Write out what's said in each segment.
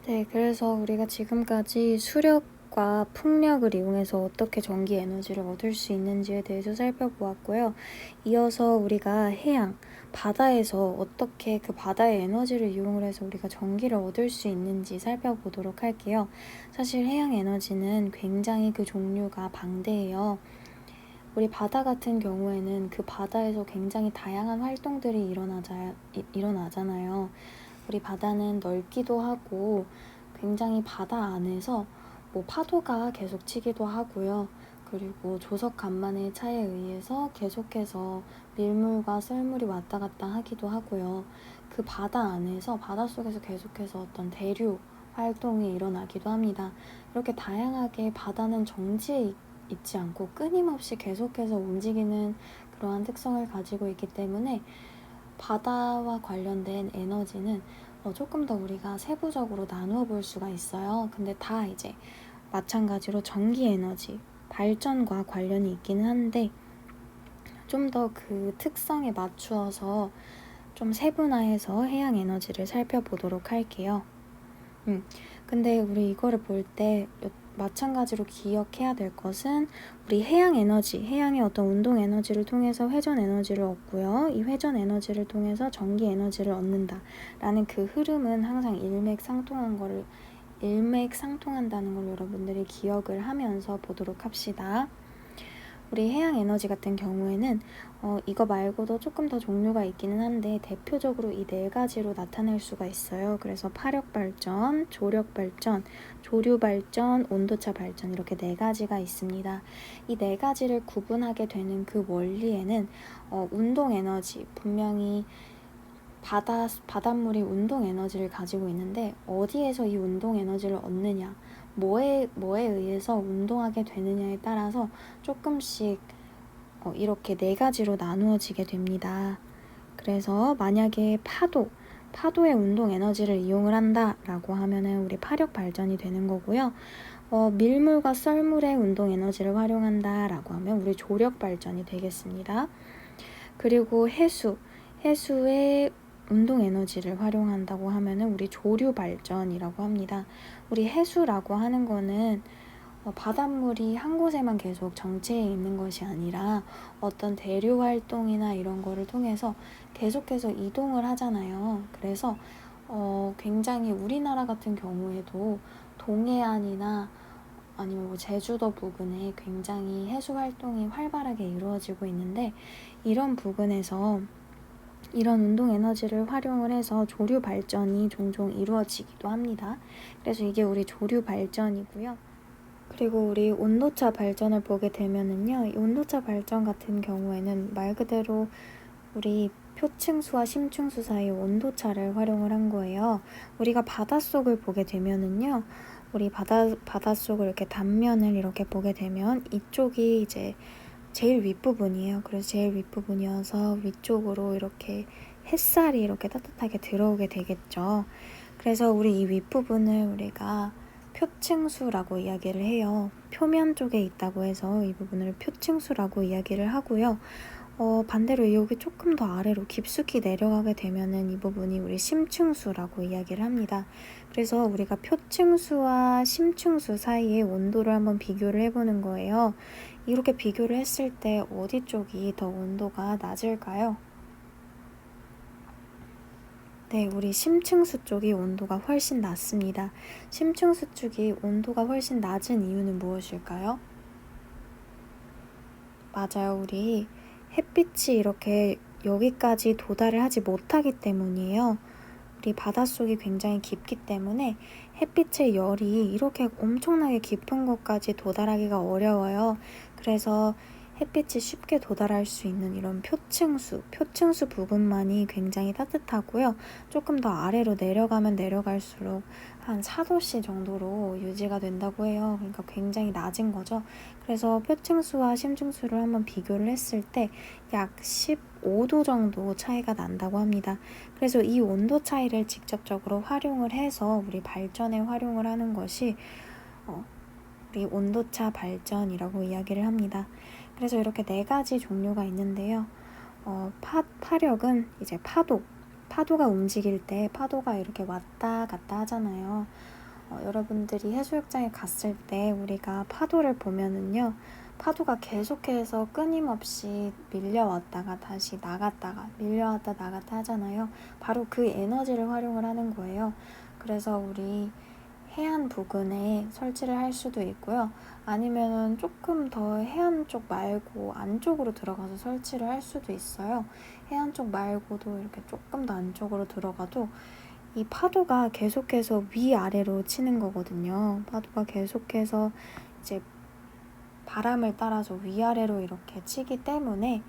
네, 그래서 우리가 지금까지 수력과 풍력을 이용해서 어떻게 전기 에너지를 얻을 수 있는지에 대해서 살펴보았고요. 이어서 우리가 해양, 바다에서 어떻게 그 바다의 에너지를 이용을 해서 우리가 전기를 얻을 수 있는지 살펴보도록 할게요. 사실 해양 에너지는 굉장히 그 종류가 방대해요. 우리 바다 같은 경우에는 그 바다에서 굉장히 다양한 활동들이 일어나잖아요. 우리 바다는 넓기도 하고 굉장히 바다 안에서 뭐 파도가 계속 치기도 하고요. 그리고 조석 간만의 차에 의해서 계속해서 밀물과 썰물이 왔다 갔다 하기도 하고요. 그 바다 안에서 바닷속에서 계속해서 어떤 대류 활동이 일어나기도 합니다. 이렇게 다양하게 바다는 정지해 있지 않고 끊임없이 계속해서 움직이는 그러한 특성을 가지고 있기 때문에 바다와 관련된 에너지는 조금 더 우리가 세부적으로 나누어 볼 수가 있어요. 근데 다 이제 마찬가지로 전기 에너지, 발전과 관련이 있기는 한데 좀 더 그 특성에 맞추어서 좀 세분화해서 해양 에너지를 살펴보도록 할게요. 근데 우리 이거를 볼 때 마찬가지로 기억해야 될 것은 우리 해양 에너지, 해양의 어떤 운동 에너지를 통해서 회전 에너지를 얻고요. 이 회전 에너지를 통해서 전기 에너지를 얻는다라는 그 흐름은 항상 일맥상통한다는 걸 여러분들이 기억을 하면서 보도록 합시다. 우리 해양 에너지 같은 경우에는 이거 말고도 조금 더 종류가 있기는 한데 대표적으로 이 네 가지로 나타낼 수가 있어요. 그래서 파력 발전, 조력 발전, 조류 발전, 온도차 발전 이렇게 네 가지가 있습니다. 이 네 가지를 구분하게 되는 그 원리에는 운동 에너지, 분명히 바닷물이 운동 에너지를 가지고 있는데 어디에서 이 운동 에너지를 얻느냐, 뭐에 의해서 운동하게 되느냐에 따라서 조금씩 이렇게 네 가지로 나누어지게 됩니다. 그래서 만약에 파도의 운동 에너지를 이용을 한다라고 하면은 우리 파력 발전이 되는 거고요. 밀물과 썰물의 운동 에너지를 활용한다라고 하면 우리 조력 발전이 되겠습니다. 그리고 해수의 운동 에너지를 활용한다고 하면은 우리 조류 발전이라고 합니다. 우리 해수라고 하는 거는 바닷물이 한 곳에만 계속 정체해 있는 것이 아니라 어떤 대류 활동이나 이런 거를 통해서 계속해서 이동을 하잖아요. 그래서 굉장히 우리나라 같은 경우에도 동해안이나 아니면 뭐 제주도 부근에 굉장히 해수 활동이 활발하게 이루어지고 있는데 이런 부근에서 이런 운동 에너지를 활용을 해서 조류 발전이 종종 이루어지기도 합니다. 그래서 이게 우리 조류 발전이고요. 그리고 우리 온도차 발전을 보게 되면은요, 이 온도차 발전 같은 경우에는 말 그대로 우리 표층수와 심층수 사이의 온도차를 활용을 한 거예요. 우리가 바닷속을 보게 되면은요, 우리 바닷속을 이렇게 단면을 이렇게 보게 되면 이쪽이 이제 제일 윗부분이에요. 그래서 제일 윗부분이어서 위쪽으로 이렇게 햇살이 이렇게 따뜻하게 들어오게 되겠죠. 그래서 우리 이 윗부분을 우리가 표층수라고 이야기를 해요. 표면 쪽에 있다고 해서 이 부분을 표층수라고 이야기를 하고요. 반대로 여기 조금 더 아래로 깊숙이 내려가게 되면은 이 부분이 우리 심층수라고 이야기를 합니다. 그래서 우리가 표층수와 심층수 사이의 온도를 한번 비교를 해보는 거예요. 이렇게 비교를 했을 때 어디 쪽이 더 온도가 낮을까요? 네, 우리 심층수 쪽이 온도가 훨씬 낮습니다. 심층수 쪽이 온도가 훨씬 낮은 이유는 무엇일까요? 맞아요. 우리 햇빛이 이렇게 여기까지 도달을 하지 못하기 때문이에요. 우리 바닷속이 굉장히 깊기 때문에 햇빛의 열이 이렇게 엄청나게 깊은 곳까지 도달하기가 어려워요. 그래서 햇빛이 쉽게 도달할 수 있는 이런 표층수 부분만이 굉장히 따뜻하고요. 조금 더 아래로 내려가면 내려갈수록 한 4도씨 정도로 유지가 된다고 해요. 그러니까 굉장히 낮은 거죠. 그래서 표층수와 심층수를 한번 비교를 했을 때 약 15도 정도 차이가 난다고 합니다. 그래서 이 온도 차이를 직접적으로 활용을 해서 우리 발전에 활용을 하는 것이 우리 온도차 발전이라고 이야기를 합니다. 그래서 이렇게 네 가지 종류가 있는데요. 파력은 이제 파도가 움직일 때 파도가 이렇게 왔다 갔다 하잖아요. 여러분들이 해수욕장에 갔을 때 우리가 파도를 보면은요, 파도가 계속해서 끊임없이 밀려왔다가 다시 나갔다가 밀려왔다 나갔다 하잖아요. 바로 그 에너지를 활용을 하는 거예요. 그래서 우리 해안 부근에 설치를 할 수도 있고요. 아니면 조금 더 해안 쪽 말고 안쪽으로 들어가서 설치를 할 수도 있어요. 해안 쪽 말고도 이렇게 조금 더 안쪽으로 들어가도 이 파도가 계속해서 위아래로 치는 거거든요. 파도가 계속해서 이제 바람을 따라서 위아래로 이렇게 치기 때문에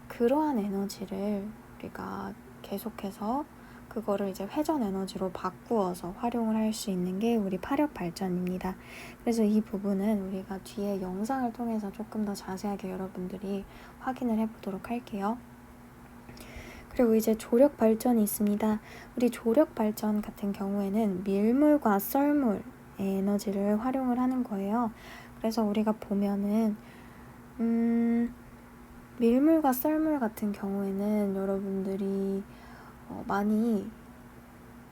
그러한 에너지를 우리가 계속해서 그거를 이제 회전 에너지로 바꾸어서 활용을 할 수 있는 게 우리 파력 발전입니다. 그래서 이 부분은 우리가 뒤에 영상을 통해서 조금 더 자세하게 여러분들이 확인을 해보도록 할게요. 그리고 이제 조력 발전이 있습니다. 우리 조력 발전 같은 경우에는 밀물과 썰물의 에너지를 활용을 하는 거예요. 그래서 우리가 보면은 밀물과 썰물 같은 경우에는 여러분들이 많이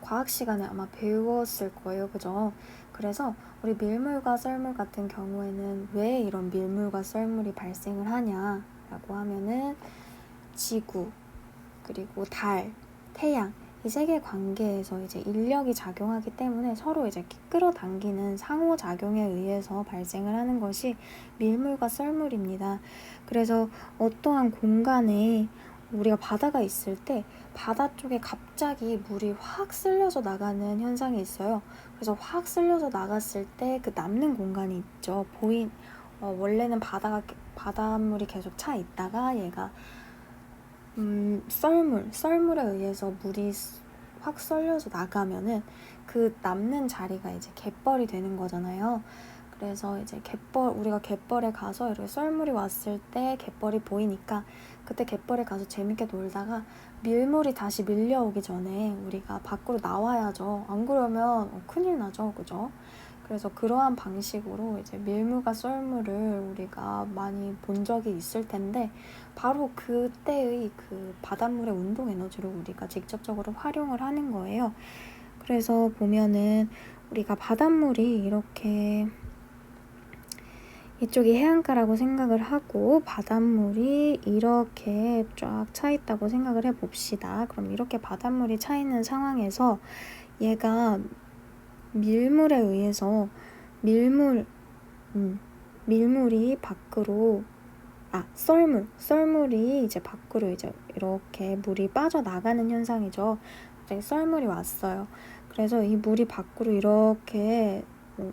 과학 시간에 아마 배웠을 거예요. 그죠? 그래서 우리 밀물과 썰물 같은 경우에는 왜 이런 밀물과 썰물이 발생을 하냐라고 하면은 지구, 그리고 달, 태양 이 세 개 관계에서 이제 인력이 작용하기 때문에 서로 이제 끌어당기는 상호작용에 의해서 발생을 하는 것이 밀물과 썰물입니다. 그래서 어떠한 공간에 우리가 바다가 있을 때 바다 쪽에 갑자기 물이 확 쓸려져 나가는 현상이 있어요. 그래서 확 쓸려져 나갔을 때 그 남는 공간이 있죠. 원래는 바닷물이 계속 차 있다가 얘가 썰물에 의해서 물이 확 썰려서 나가면은 그 남는 자리가 이제 갯벌이 되는 거잖아요. 그래서 이제 우리가 갯벌에 가서 이렇게 썰물이 왔을 때 갯벌이 보이니까 그때 갯벌에 가서 재밌게 놀다가 밀물이 다시 밀려오기 전에 우리가 밖으로 나와야죠. 안 그러면 큰일 나죠. 그죠? 그래서 그러한 방식으로 이제 밀물과 썰물을 우리가 많이 본 적이 있을 텐데 바로 그때의 그 바닷물의 운동 에너지를 우리가 직접적으로 활용을 하는 거예요. 그래서 보면은 우리가 바닷물이 이렇게 이쪽이 해안가라고 생각을 하고 바닷물이 이렇게 쫙 차 있다고 생각을 해봅시다. 그럼 이렇게 바닷물이 차 있는 상황에서 얘가 밀물에 의해서 밀물이 밖으로 썰물이 이제 밖으로 이제 이렇게 물이 빠져나가는 현상이죠. 갑자기 썰물이 왔어요. 그래서 이 물이 밖으로 이렇게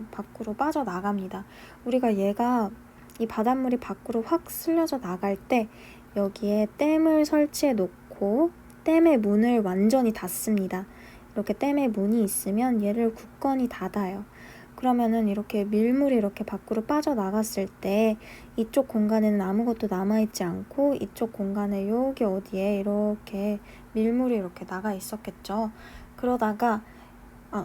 밖으로 빠져나갑니다. 우리가 이 바닷물이 밖으로 확 쓸려져 나갈 때 여기에 댐을 설치해 놓고 댐의 문을 완전히 닫습니다. 이렇게 댐의 문이 있으면 얘를 굳건히 닫아요. 그러면은 이렇게 밀물이 이렇게 밖으로 빠져나갔을 때 이쪽 공간에는 아무것도 남아있지 않고 이쪽 공간에 여기 어디에 이렇게 밀물이 이렇게 나가 있었겠죠. 그러다가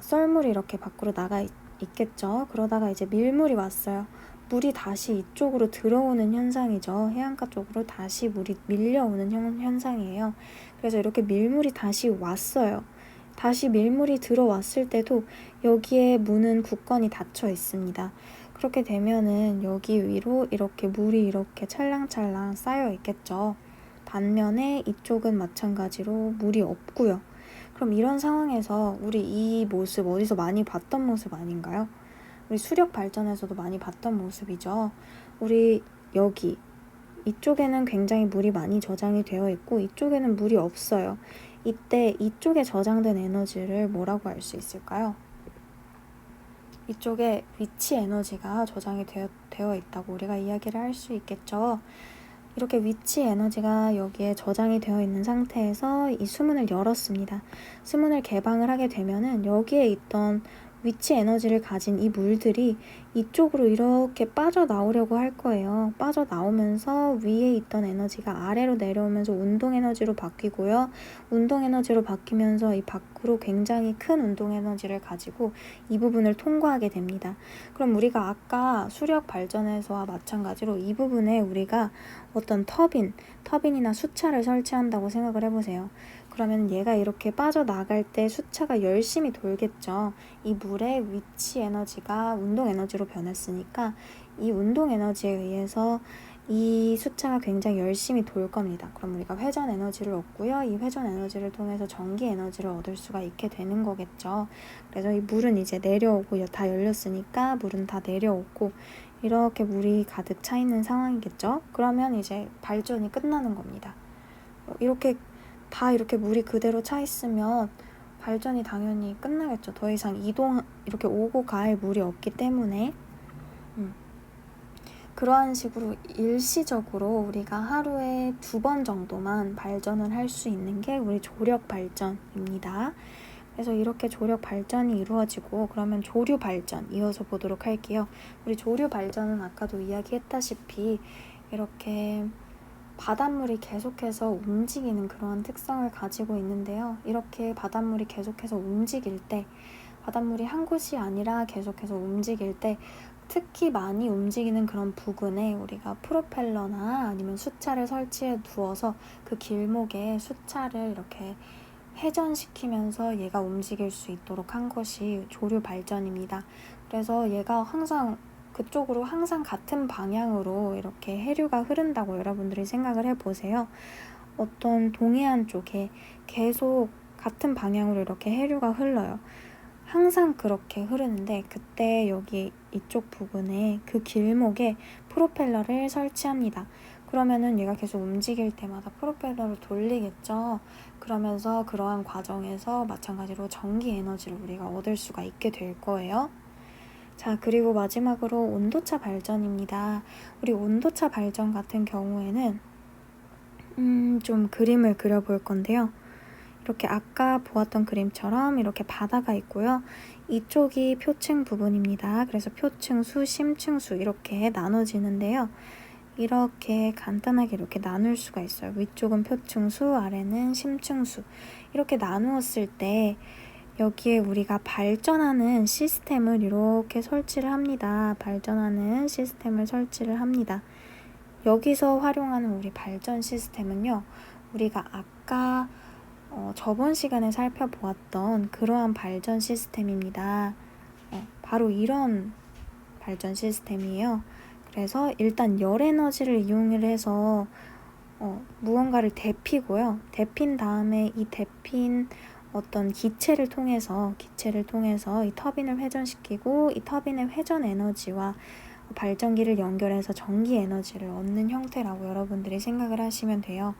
썰물이 이렇게 밖으로 나가 있겠죠. 그러다가 이제 밀물이 왔어요. 물이 다시 이쪽으로 들어오는 현상이죠. 해안가 쪽으로 다시 물이 밀려오는 현상이에요. 그래서 이렇게 밀물이 다시 왔어요. 다시 밀물이 들어왔을 때도 여기에 문은 굳건히 닫혀 있습니다. 그렇게 되면은 여기 위로 이렇게 물이 이렇게 찰랑찰랑 쌓여 있겠죠. 반면에 이쪽은 마찬가지로 물이 없고요. 그럼 이런 상황에서 우리 이 모습 어디서 많이 봤던 모습 아닌가요? 우리 수력 발전에서도 많이 봤던 모습이죠. 우리 여기 이쪽에는 굉장히 물이 많이 저장이 되어 있고 이쪽에는 물이 없어요. 이때 이쪽에 저장된 에너지를 뭐라고 할 수 있을까요? 이쪽에 위치 에너지가 저장이 되어 있다고 우리가 이야기를 할 수 있겠죠. 이렇게 위치 에너지가 여기에 저장이 되어 있는 상태에서 이 수문을 열었습니다. 수문을 개방을 하게 되면은 여기에 있던 위치 에너지를 가진 이 물들이 이쪽으로 이렇게 빠져나오려고 할 거예요. 빠져나오면서 위에 있던 에너지가 아래로 내려오면서 운동 에너지로 바뀌고요. 운동 에너지로 바뀌면서 이 밖으로 굉장히 큰 운동 에너지를 가지고 이 부분을 통과하게 됩니다. 그럼 우리가 아까 수력 발전에서와 마찬가지로 이 부분에 우리가 어떤 터빈이나 수차를 설치한다고 생각을 해보세요. 그러면 얘가 이렇게 빠져나갈 때 수차가 열심히 돌겠죠. 이 물의 위치 에너지가 운동 에너지로 변했으니까 이 운동 에너지에 의해서 이 수차가 굉장히 열심히 돌 겁니다. 그럼 우리가 회전 에너지를 얻고요. 이 회전 에너지를 통해서 전기 에너지를 얻을 수가 있게 되는 거겠죠. 그래서 이 물은 이제 내려오고 다 열렸으니까 물은 다 내려오고 이렇게 물이 가득 차 있는 상황이겠죠. 그러면 이제 발전이 끝나는 겁니다. 이렇게 다 이렇게 물이 그대로 차 있으면 발전이 당연히 끝나겠죠. 더 이상 이렇게 오고 갈 물이 없기 때문에. 그러한 식으로 일시적으로 우리가 하루에 2번 정도만 발전을 할 수 있는 게 우리 조력 발전입니다. 그래서 이렇게 조력 발전이 이루어지고 그러면 조류 발전 이어서 보도록 할게요. 우리 조류 발전은 아까도 이야기했다시피 이렇게 바닷물이 계속해서 움직이는 그러한 특성을 가지고 있는데요. 이렇게 바닷물이 계속해서 움직일 때 바닷물이 한 곳이 아니라 계속해서 움직일 때 특히 많이 움직이는 그런 부근에 우리가 프로펠러나 아니면 수차를 설치해 두어서 그 길목에 수차를 이렇게 회전시키면서 얘가 움직일 수 있도록 한 것이 조류 발전입니다. 그래서 얘가 항상 그쪽으로 항상 같은 방향으로 이렇게 해류가 흐른다고 여러분들이 생각을 해보세요. 어떤 동해안 쪽에 계속 같은 방향으로 이렇게 해류가 흘러요. 항상 그렇게 흐르는데 그때 여기 이쪽 부분에 그 길목에 프로펠러를 설치합니다. 그러면은 얘가 계속 움직일 때마다 프로펠러를 돌리겠죠. 그러면서 그러한 과정에서 마찬가지로 전기 에너지를 우리가 얻을 수가 있게 될 거예요. 자, 그리고 마지막으로 온도차 발전입니다. 우리 온도차 발전 같은 경우에는 좀 그림을 그려볼 건데요. 이렇게 아까 보았던 그림처럼 이렇게 바다가 있고요. 이쪽이 표층 부분입니다. 그래서 표층수, 심층수 이렇게 나눠지는데요. 이렇게 간단하게 이렇게 나눌 수가 있어요. 위쪽은 표층수, 아래는 심층수. 이렇게 나누었을 때 여기에 우리가 발전하는 시스템을 이렇게 설치를 합니다. 발전하는 시스템을 설치를 합니다. 여기서 활용하는 우리 발전 시스템은요. 우리가 아까 저번 시간에 살펴보았던 그러한 발전 시스템입니다. 바로 이런 발전 시스템이에요. 그래서 일단 열 에너지를 이용을 해서 무언가를 데피고요. 데핀 다음에 이 데핀 어떤 기체를 통해서 이 터빈을 회전시키고 이 터빈의 회전 에너지와 발전기를 연결해서 전기 에너지를 얻는 형태라고 여러분들이 생각을 하시면 돼요.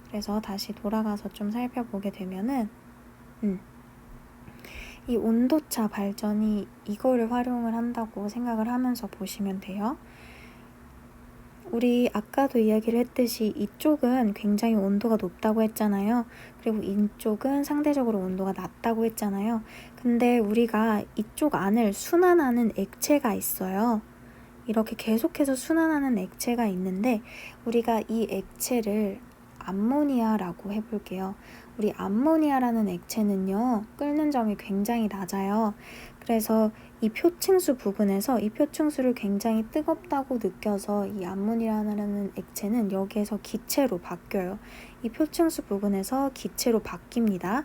그래서 다시 돌아가서 좀 살펴보게 되면은 이 온도차 발전이 이거를 활용을 한다고 생각을 하면서 보시면 돼요. 우리 아까도 이야기를 했듯이 이쪽은 굉장히 온도가 높다고 했잖아요. 그리고 이쪽은 상대적으로 온도가 낮다고 했잖아요. 근데 우리가 이쪽 안을 순환하는 액체가 있어요. 이렇게 계속해서 순환하는 액체가 있는데 우리가 이 액체를 암모니아라고 해볼게요. 우리 암모니아라는 액체는요. 끓는 점이 굉장히 낮아요. 그래서 이 표층수 부분에서 이 표층수를 굉장히 뜨겁다고 느껴서 이 암모니아라는 액체는 여기에서 기체로 바뀌어요. 이 표층수 부분에서 기체로 바뀝니다.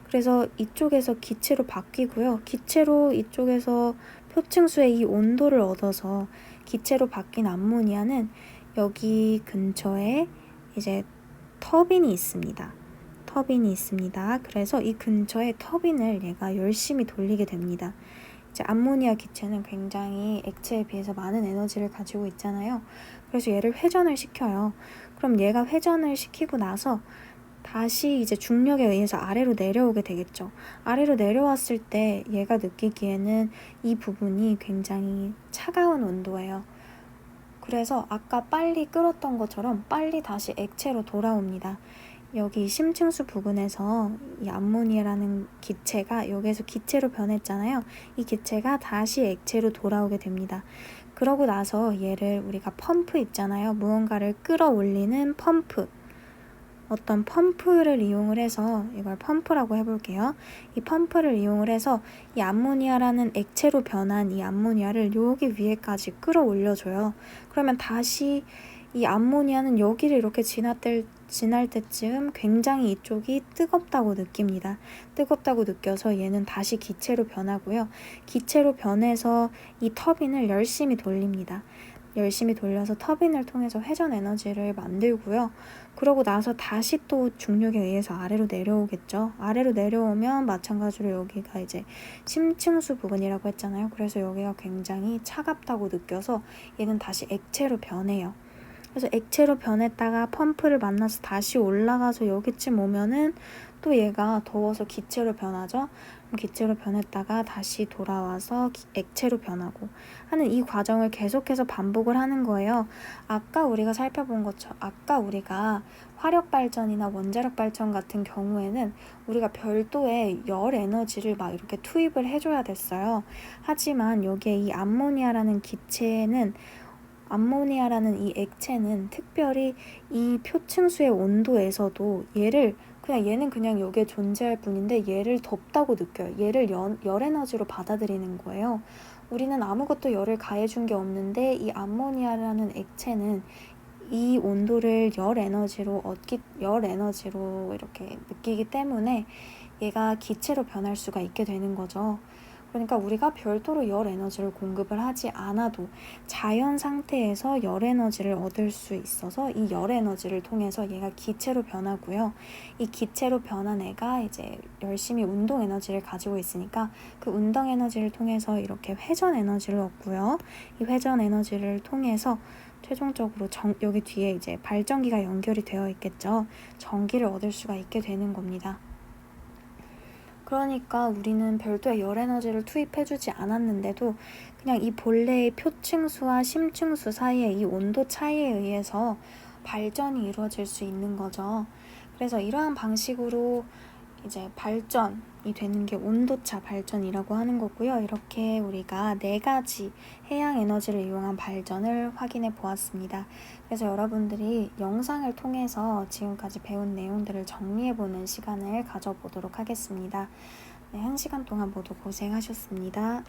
그래서 이쪽에서 기체로 바뀌고요. 기체로 이쪽에서 표층수의 이 온도를 얻어서 기체로 바뀐 암모니아는 여기 근처에 이제 터빈이 있습니다. 그래서 이 근처에 터빈을 얘가 열심히 돌리게 됩니다. 이제 암모니아 기체는 굉장히 액체에 비해서 많은 에너지를 가지고 있잖아요. 그래서 얘를 회전을 시켜요. 그럼 얘가 회전을 시키고 나서 다시 이제 중력에 의해서 아래로 내려오게 되겠죠. 아래로 내려왔을 때 얘가 느끼기에는 이 부분이 굉장히 차가운 온도예요. 그래서 아까 빨리 끓었던 것처럼 빨리 다시 액체로 돌아옵니다. 여기 심층수 부분에서 이 암모니아라는 기체가 여기에서 기체로 변했잖아요. 이 기체가 다시 액체로 돌아오게 됩니다. 그러고 나서 얘를 우리가 펌프 있잖아요. 무언가를 끌어올리는 펌프. 어떤 펌프를 이용을 해서 이걸 펌프라고 해볼게요. 이 펌프를 이용을 해서 이 암모니아라는 액체로 변한 이 암모니아를 여기 위에까지 끌어올려줘요. 그러면 다시 이 암모니아는 여기를 이렇게 지날 때쯤 굉장히 이쪽이 뜨겁다고 느낍니다. 뜨겁다고 느껴서 얘는 다시 기체로 변하고요. 기체로 변해서 이 터빈을 열심히 돌립니다. 열심히 돌려서 터빈을 통해서 회전 에너지를 만들고요. 그러고 나서 다시 또 중력에 의해서 아래로 내려오겠죠. 아래로 내려오면 마찬가지로 여기가 이제 심층수 부근이라고 했잖아요. 그래서 여기가 굉장히 차갑다고 느껴서 얘는 다시 액체로 변해요. 그래서 액체로 변했다가 펌프를 만나서 다시 올라가서 여기쯤 오면은 또 얘가 더워서 기체로 변하죠. 기체로 변했다가 다시 돌아와서 액체로 변하고 하는 이 과정을 계속해서 반복을 하는 거예요. 아까 우리가 살펴본 것처럼 아까 우리가 화력 발전이나 원자력 발전 같은 경우에는 우리가 별도의 열 에너지를 막 이렇게 투입을 해줘야 됐어요. 하지만 여기에 이 암모니아라는 이 액체는 특별히 이 표층수의 온도에서도 얘는 그냥 여기에 존재할 뿐인데 얘를 덥다고 느껴요. 얘를 열 에너지로 받아들이는 거예요. 우리는 아무것도 열을 가해준 게 없는데 이 암모니아라는 액체는 이 온도를 열 에너지로 이렇게 느끼기 때문에 얘가 기체로 변할 수가 있게 되는 거죠. 그러니까 우리가 별도로 열 에너지를 공급을 하지 않아도 자연 상태에서 열 에너지를 얻을 수 있어서 이 열 에너지를 통해서 얘가 기체로 변하고요. 이 기체로 변한 애가 이제 열심히 운동 에너지를 가지고 있으니까 그 운동 에너지를 통해서 이렇게 회전 에너지를 얻고요. 이 회전 에너지를 통해서 최종적으로 여기 뒤에 이제 발전기가 연결이 되어 있겠죠. 전기를 얻을 수가 있게 되는 겁니다. 그러니까 우리는 별도의 열 에너지를 투입해주지 않았는데도 그냥 이 본래의 표층수와 심층수 사이의 이 온도 차이에 의해서 발전이 이루어질 수 있는 거죠. 그래서 이러한 방식으로 이제 발전이 되는 게 온도차 발전이라고 하는 거고요. 이렇게 우리가 4가지 해양 에너지를 이용한 발전을 확인해 보았습니다. 그래서 여러분들이 영상을 통해서 지금까지 배운 내용들을 정리해보는 시간을 가져보도록 하겠습니다. 네, 1시간 동안 모두 고생하셨습니다.